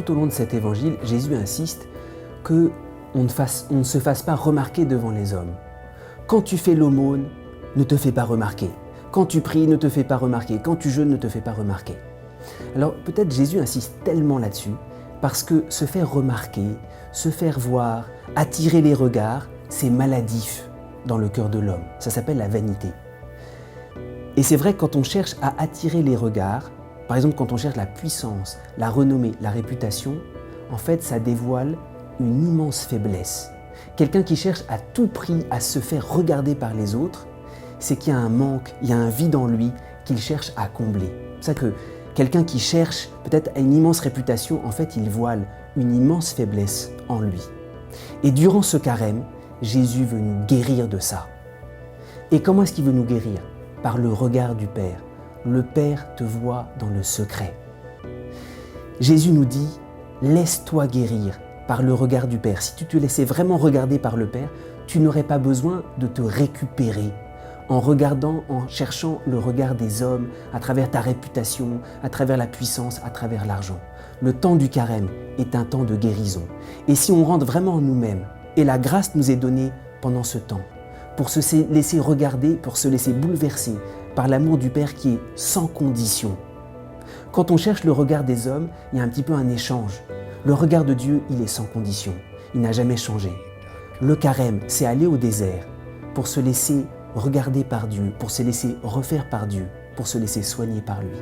tout au long de cet évangile, Jésus insiste qu'on ne se fasse pas remarquer devant les hommes. Quand tu fais l'aumône, ne te fais pas remarquer. Quand tu pries, ne te fais pas remarquer. Quand tu jeûnes, ne te fais pas remarquer. Alors peut-être Jésus insiste tellement là-dessus parce que se faire remarquer, se faire voir, attirer les regards, c'est maladif dans le cœur de l'homme. Ça s'appelle la vanité. Et c'est vrai que quand on cherche à attirer les regards, par exemple quand on cherche la puissance, la renommée, la réputation, en fait ça dévoile une immense faiblesse. Quelqu'un qui cherche à tout prix à se faire regarder par les autres, c'est qu'il y a un manque, il y a un vide en lui qu'il cherche à combler. C'est ça que quelqu'un qui cherche peut-être à une immense réputation, en fait il voile une immense faiblesse en lui. Et durant ce carême, Jésus veut nous guérir de ça. Et comment est-ce qu'il veut nous guérir? Par le regard du Père. Le Père te voit dans le secret. Jésus nous dit, laisse-toi guérir par le regard du Père. Si tu te laissais vraiment regarder par le Père, tu n'aurais pas besoin de te récupérer en regardant, en cherchant le regard des hommes à travers ta réputation, à travers la puissance, à travers l'argent. Le temps du carême est un temps de guérison. Et si on rentre vraiment en nous-mêmes, et la grâce nous est donnée pendant ce temps, pour se laisser regarder, pour se laisser bouleverser par l'amour du Père qui est sans condition. Quand on cherche le regard des hommes, il y a un petit peu un échange. Le regard de Dieu, il est sans condition. Il n'a jamais changé. Le carême, c'est aller au désert pour se laisser regarder par Dieu, pour se laisser refaire par Dieu, pour se laisser soigner par lui.